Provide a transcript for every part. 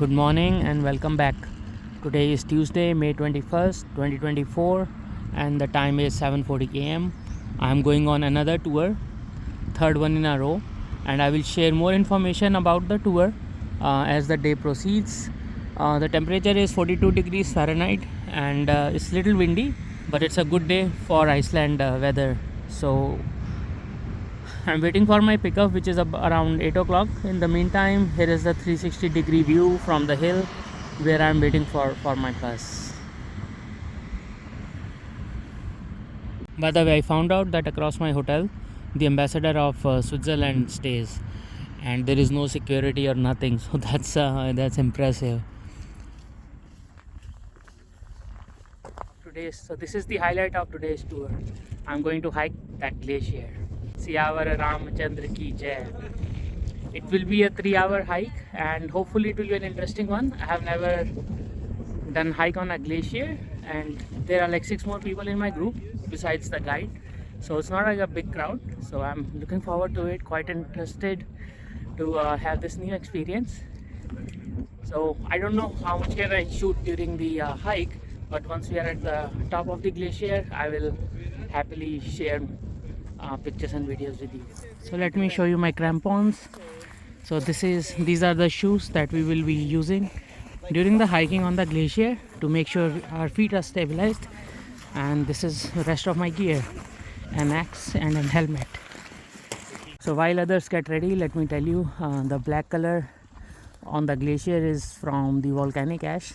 Good morning and welcome back. Today is Tuesday, May 21st, 2024 and the time is 7:40 am. I am going on another tour, third one in a row, and I will share more information about the tour as the day proceeds. The temperature is 42 degrees Fahrenheit and it's little windy, but it's a good day for Iceland weather. So I'm waiting for my pickup, which is around 8 o'clock. In the meantime, here is the 360-degree view from the hill where I'm waiting for my bus. By the way, I found out that across my hotel, the ambassador of Switzerland stays, and there is no security or nothing. So that's impressive. So this is the highlight of today's tour. I'm going to hike that glacier. Siyawara Ramachandra ki jai. It will be a 3-hour hike and hopefully it will be an interesting one. I have never done hike on a glacier, and there are like 6 more people in my group besides the guide. So it's not like a big crowd. So I'm looking forward to it, quite interested to have this new experience. So I don't know how much can I shoot during the hike, but once we are at the top of the glacier, I will happily share pictures and videos with you. So let me show you my crampons. So these are the shoes that we will be using during the hiking on the glacier to make sure our feet are stabilized. And this is the rest of my gear: an axe and a helmet. So while others get ready, let me tell you, the black color on the glacier is from the volcanic ash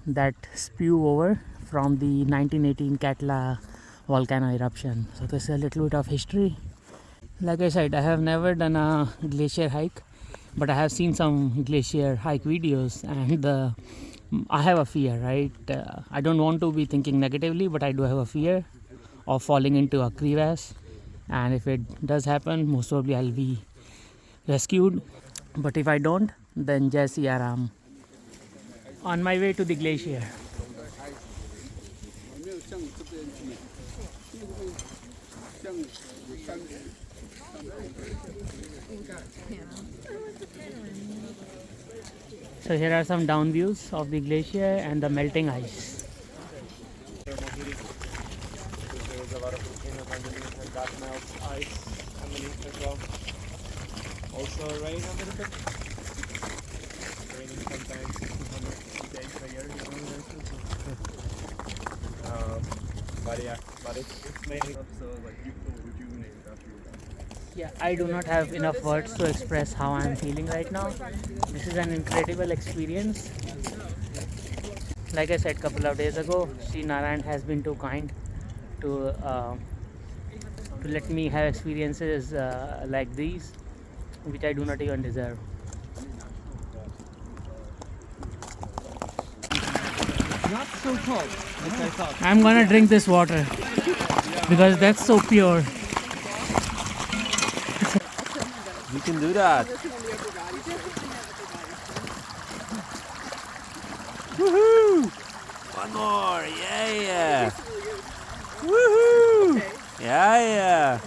that spew over from the 1918 Katla volcano eruption. So this is a little bit of history. Like I said, I have never done a glacier hike, but I have seen some glacier hike videos, and I have a fear, right? I don't want to be thinking negatively, but I do have a fear of falling into a crevasse, and if it does happen, most probably I'll be rescued. But if I don't, then Jai Siya Ram. On my way to the glacier. So here are some down views of the glacier and the melting ice. There is a lot of volcanoes underneath, and that melts ice underneath as well. Also rain a little bit. Raining sometimes 200 days a year. But it's mainly so like you feel rejuvenated after you're done. Yeah, I do not have enough words to express how I am feeling right now. This is an incredible experience. Like I said a couple of days ago, Sri Narayan has been too kind to let me have experiences like these, which I do not even deserve. Not so cold as I thought. I'm gonna drink this water because that's so pure. You can do that. Woohoo! One more, yeah. Woohoo! Yeah.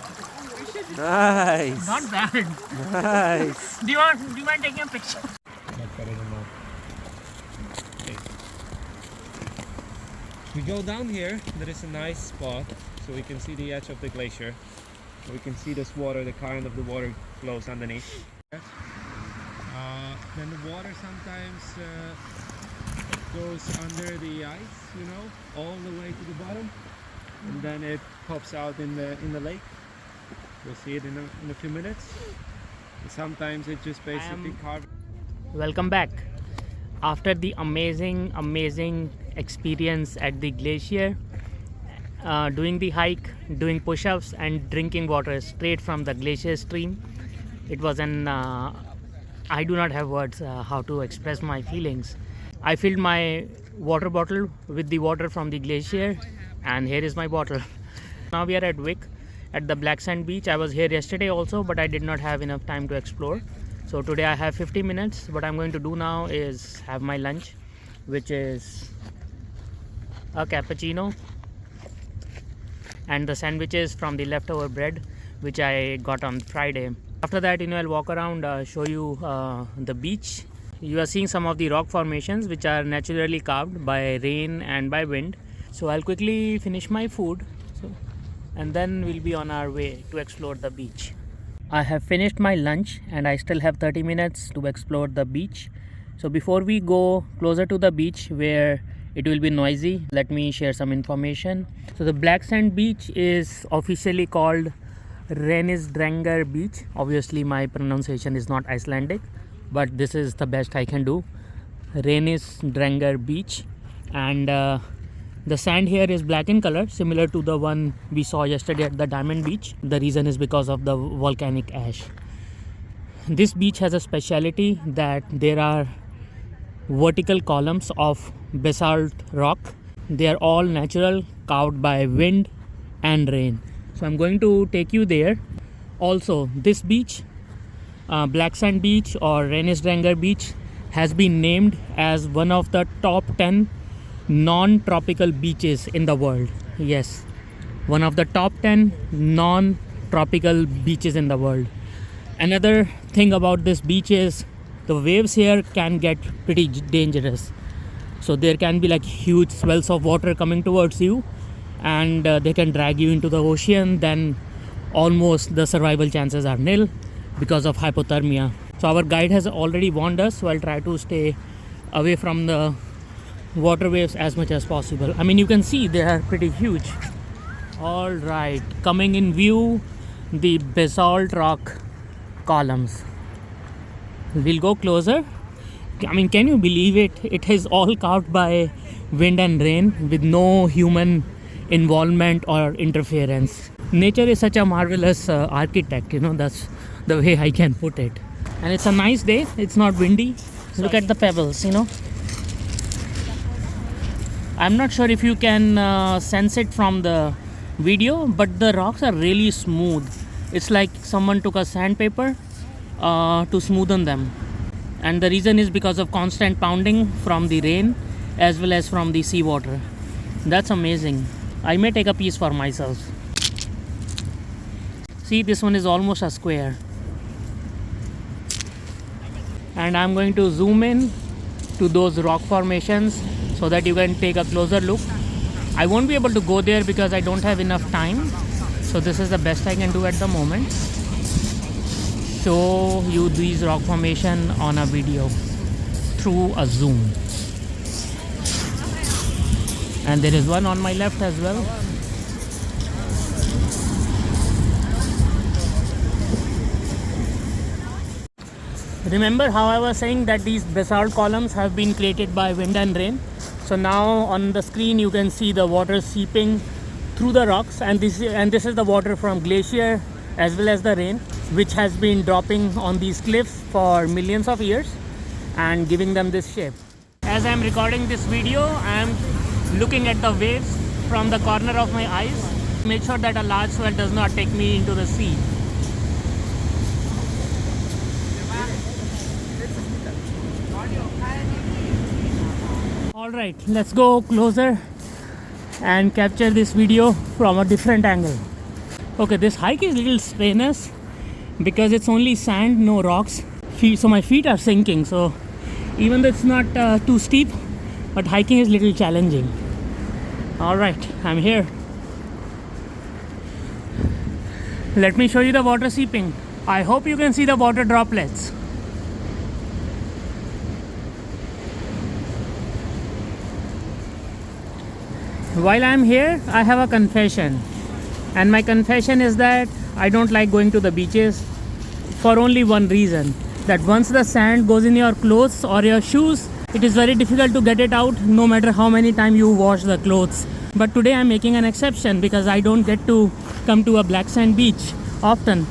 Nice. Not bad. Nice. Do you mind taking a picture? Not better than that. We go down here. There is a nice spot, so we can see the edge of the glacier. We can see this water, the current of the water flows underneath. Then the water sometimes goes under the ice, all the way to the bottom, and then it pops out in the lake. We'll see it in a few minutes. And sometimes it just basically carves. Welcome back. After the amazing experience at the glacier, doing the hike, doing push-ups and drinking water straight from the glacier stream, it was I do not have words how to express my feelings. I filled my water bottle with the water from the glacier, and here is my bottle. Now we are at Wick at the Black Sand Beach. I was here yesterday also, but I did not have enough time to explore. So today I have 50 minutes. What I'm going to do now is have my lunch, which is a cappuccino and the sandwiches from the leftover bread which I got on Friday. After that, I'll walk around, show you the beach You are seeing some of the rock formations which are naturally carved by rain and by wind. So I'll quickly finish my food, and then we'll be on our way to explore the beach. I have finished my lunch and I still have 30 minutes to explore the beach. So before we go closer to the beach where it will be noisy, let me share some information. So the black sand beach is officially called Renisdrangar beach. Obviously my pronunciation is not Icelandic, but this is the best I can do. Renisdrangar beach. And the sand here is black in color, similar to the one we saw yesterday at the Diamond Beach. The reason is because of the volcanic ash. This beach has a speciality that there are vertical columns of basalt rock. They are all natural, carved by wind and rain. So I'm going to take you there. Also, this beach, Black Sand Beach or Renisdrangar Beach, has been named as one of the top 10 non-tropical beaches in the world. Yes, one of the top 10 non-tropical beaches in the world. Another thing about this beach is the waves here can get pretty dangerous. So there can be like huge swells of water coming towards you, and they can drag you into the ocean. Then almost the survival chances are nil because of hypothermia. So our guide has already warned us, so I'll try to stay away from the water waves as much as possible. I mean, you can see they are pretty huge. All right, coming in view, the basalt rock columns. We'll go closer. I mean, can you believe it? It is all carved by wind and rain with no human involvement or interference. Nature is such a marvelous architect, you know, that's the way I can put it. And it's a nice day, it's not windy. Look at the pebbles, you know. I'm not sure if you can sense it from the video, but the rocks are really smooth. It's like someone took a sandpaper to smoothen them. And the reason is because of constant pounding from the rain as well as from the seawater. That's amazing. I may take a piece for myself. See, this one is almost a square. And I'm going to zoom in to those rock formations so that you can take a closer look. I won't be able to go there because I don't have enough time. So this is the best I can do at the moment. Show you these rock formation on a video through a zoom. And there is one on my left as well. Remember how I was saying that these basalt columns have been created by wind and rain? So now on the screen you can see the water seeping through the rocks, and this is the water from glacier as well as the rain, which has been dropping on these cliffs for millions of years and giving them this shape. As I am recording this video, I am looking at the waves from the corner of my eyes. Make sure that a large swell does not take me into the sea. Alright, let's go closer and capture this video from a different angle. Okay, this hike is a little strenuous because it's only sand, no rocks. So my feet are sinking, so even though it's not too steep, but hiking is a little challenging. Alright, I'm here. Let me show you the water seeping. I hope you can see the water droplets. While I'm here, I have a confession. And my confession is that I don't like going to the beaches for only one reason. That once the sand goes in your clothes or your shoes, it is very difficult to get it out no matter how many times you wash the clothes. But today I'm making an exception because I don't get to come to a black sand beach often.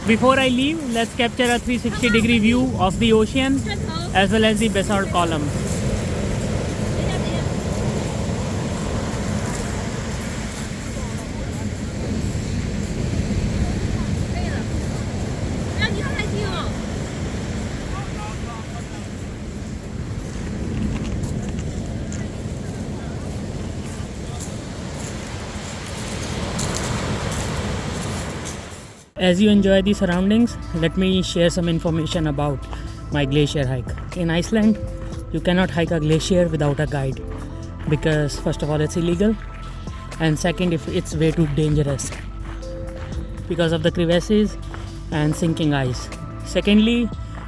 Before I leave, let's capture a 360-degree view of the ocean as well as the basalt column. As you enjoy the surroundings, let me share some information about my glacier hike. In Iceland, you cannot hike a glacier without a guide because first of all it's illegal, and second if it's way too dangerous because of the crevasses and sinking ice. Secondly,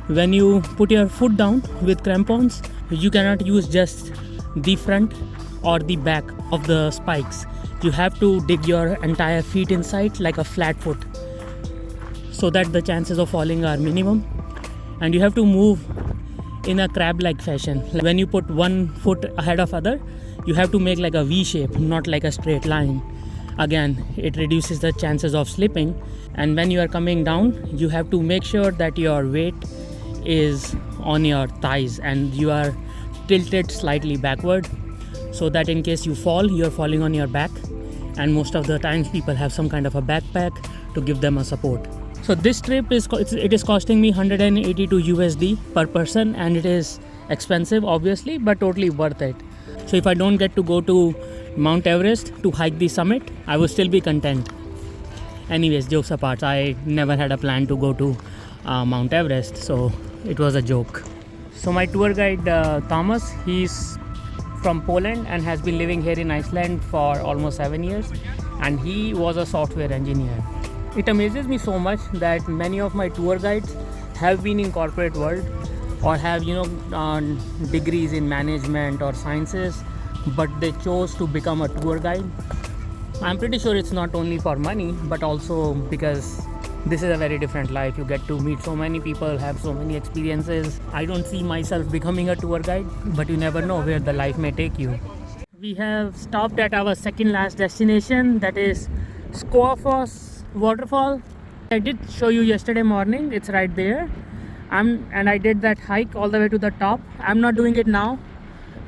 when you put your foot down with crampons, you cannot use just the front or the back of the spikes. You have to dig your entire feet inside like a flat foot so that the chances of falling are minimum, and you have to move in a crab-like fashion. Like when you put one foot ahead of other, you have to make like a V shape, not like a straight line. Again, it reduces the chances of slipping, and when you are coming down, you have to make sure that your weight is on your thighs and you are tilted slightly backward so that in case you fall, you're falling on your back, and most of the times people have some kind of a backpack to give them a support. So this trip is costing me 182 USD per person, and it is expensive obviously, but totally worth it. So if I don't get to go to Mount Everest to hike the summit, I will still be content. Anyways, jokes apart, I never had a plan to go to Mount Everest, so it was a joke. So my tour guide Thomas, he's from Poland and has been living here in Iceland for almost 7 years, and he was a software engineer. It amazes me so much that many of my tour guides have been in corporate world or have degrees in management or sciences, but they chose to become a tour guide. I'm pretty sure it's not only for money, but also because this is a very different life. You get to meet so many people, have so many experiences. I don't see myself becoming a tour guide, but you never know where the life may take you. We have stopped at our second last destination, that is Skoafoss waterfall. I did show you yesterday morning, it's right there. And I did that hike all the way to the top. I'm not doing it now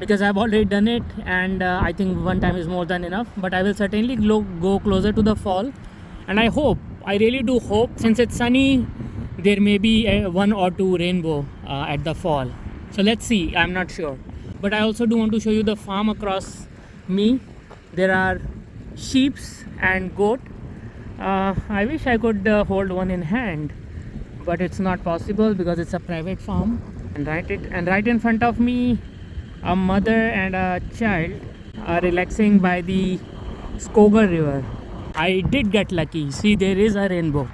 because I've already done it, and I think one time is more than enough, but I will certainly go closer to the fall. And I really do hope, since it's sunny, there may be one or two rainbow at the fall. So let's see, I'm not sure. But I also do want to show you the farm across me. There are sheep and goat. I wish I could hold one in hand, but it's not possible because it's a private farm. And right in front of me, a mother and a child are relaxing by the Skogar river. I did get lucky. See, there is a rainbow.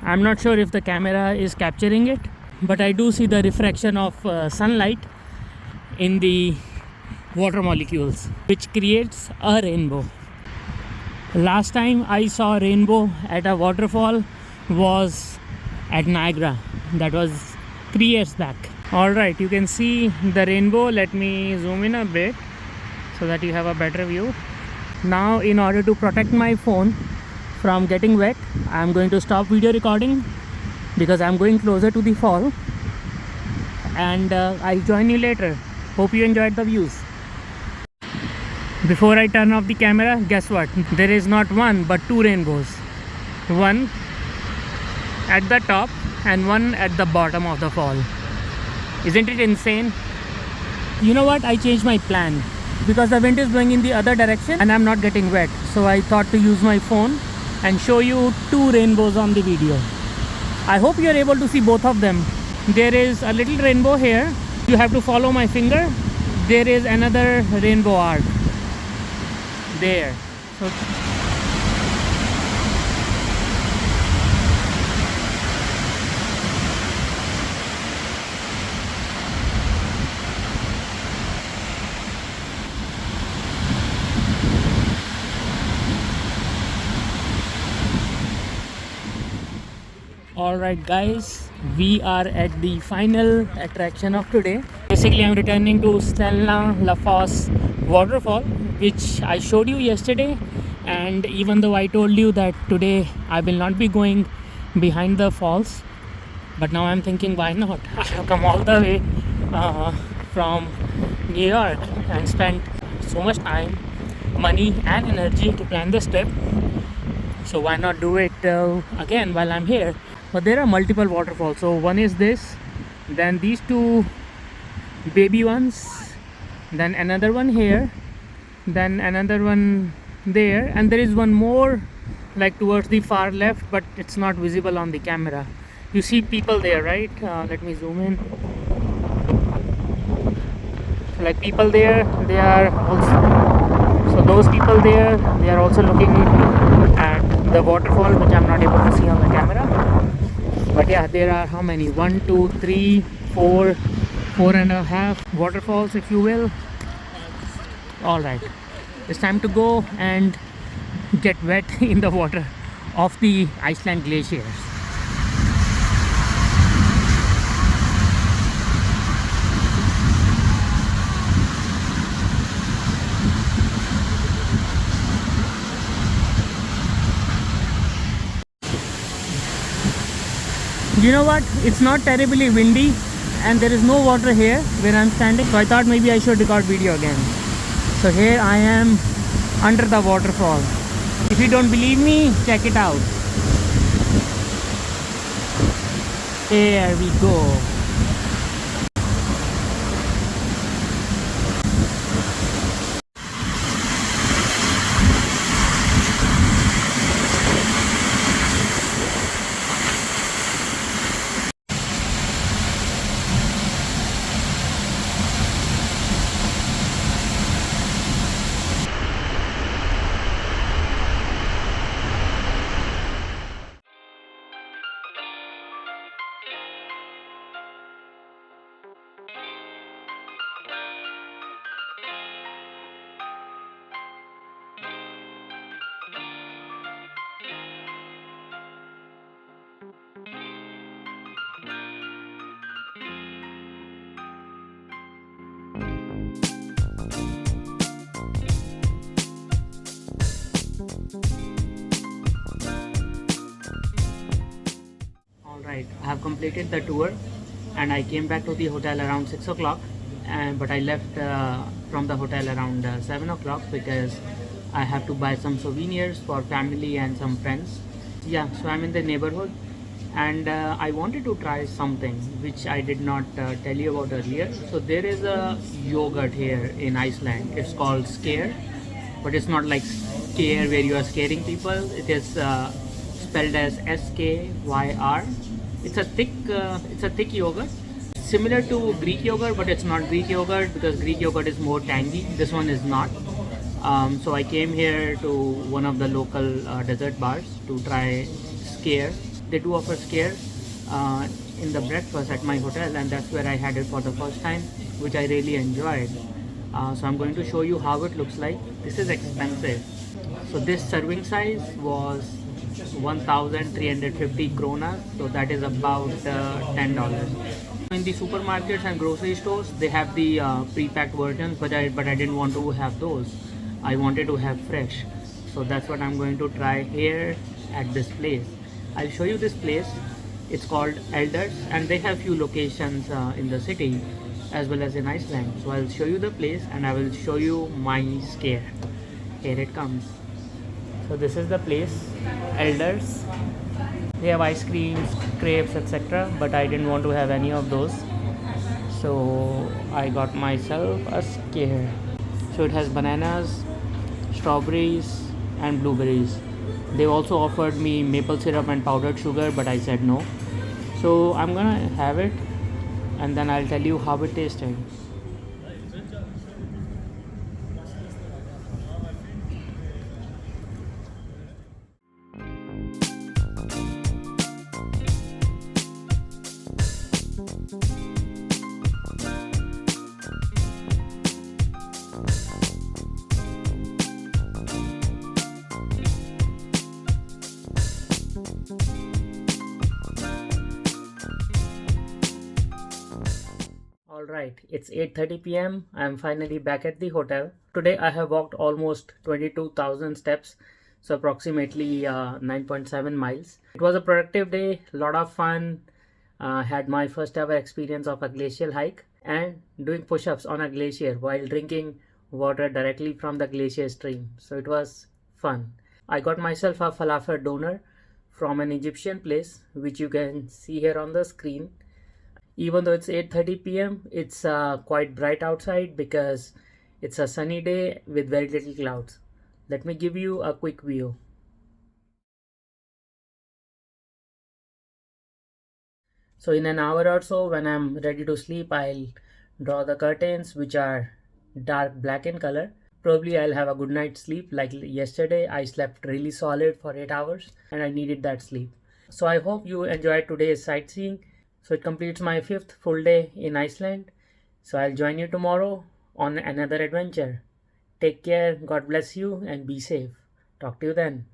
I'm not sure if the camera is capturing it, but I do see the refraction of sunlight in the water molecules, which creates a rainbow. Last time I saw a rainbow at a waterfall was at Niagara. That was 3 years back. Alright, you can see the rainbow. Let me zoom in a bit so that you have a better view. Now, in order to protect my phone from getting wet, I'm going to stop video recording because I'm going closer to the fall, and I'll join you later. Hope you enjoyed the views. Before I turn off the camera, guess what? There is not one but two rainbows. One at the top and one at the bottom of the fall. Isn't it insane? You know what? I changed my plan because the wind is blowing in the other direction and I'm not getting wet. So I thought to use my phone and show you two rainbows on the video. I hope you are able to see both of them. There is a little rainbow here. You have to follow my finger. There is another rainbow arc there. So alright guys, we are at the final attraction of today. Basically, I'm returning to Stella Lafosse waterfall, which I showed you yesterday, and even though I told you that today I will not be going behind the falls, but now I'm thinking, why not? I have come all the way from New York and spent so much time, money and energy to plan this trip, so why not do it again while I'm here. But there are multiple waterfalls. So one is this, then these two baby ones, then another one here, then another one there, and there is one more like towards the far left, but it's not visible on the camera. You see people there, right? Let me zoom in. So like people there, they are also, so those people there, they are also looking at the waterfall, which I'm not able to see on the camera. But yeah, there are how many? 1, 2, 3, 4, 4.5 waterfalls, if you will. All right, it's time to go and get wet in the water of the Iceland glaciers. You know what? It's not terribly windy and there is no water here where I'm standing. So I thought maybe I should record video again. So here I am under the waterfall. If you don't believe me, check it out. There we go. Alright, I have completed the tour and I came back to the hotel around 6 o'clock, but I left from the hotel around 7 o'clock because I have to buy some souvenirs for family and some friends. Yeah, so I'm in the neighborhood and I wanted to try something which I did not tell you about earlier. So there is a yogurt here in Iceland. It's called Scare, but it's not like scare where you are scaring people. It is spelled as SKYR. It's a thick yogurt, similar to Greek yogurt, but it's not Greek yogurt because Greek yogurt is more tangy. This one is not. So I came here to one of the local dessert bars to try Scare. They do offer Scare in the breakfast at my hotel, and that's where I had it for the first time, which I really enjoyed. So I'm going to show you how it looks like. This is expensive. So this serving size was 1,350 kronas, so that is about $10. In the supermarkets and grocery stores, they have the pre-packed versions, but I didn't want to have those. I wanted to have fresh, so that's what I'm going to try here at this place. I'll show you this place. It's called Elders, and they have few locations in the city as well as in Iceland. So I'll show you the place and I will show you my Scare. Here it comes. So this is the place, Elders. They have ice creams, crepes, etc. But I didn't want to have any of those. So I got myself a Scare. So it has bananas, strawberries and blueberries. They also offered me maple syrup and powdered sugar, but I said no. So I'm gonna have it and then I'll tell you how it tasted. Alright, it's 8:30 p.m. I'm finally back at the hotel. Today I have walked almost 22,000 steps, so approximately 9.7 miles. It was a productive day, a lot of fun. Had my first ever experience of a glacial hike and doing push-ups on a glacier while drinking water directly from the glacier stream. So it was fun. I got myself a falafel doner from an Egyptian place, which you can see here on the screen. Even though it's 8:30 p.m., it's quite bright outside because it's a sunny day with very little clouds. Let me give you a quick view. So in an hour or so, when I'm ready to sleep, I'll draw the curtains, which are dark black in color. Probably I'll have a good night's sleep. Like yesterday, I slept really solid for 8 hours and I needed that sleep. So I hope you enjoyed today's sightseeing. So it completes my 5th full day in Iceland. So I'll join you tomorrow on another adventure. Take care, God bless you, and be safe. Talk to you then.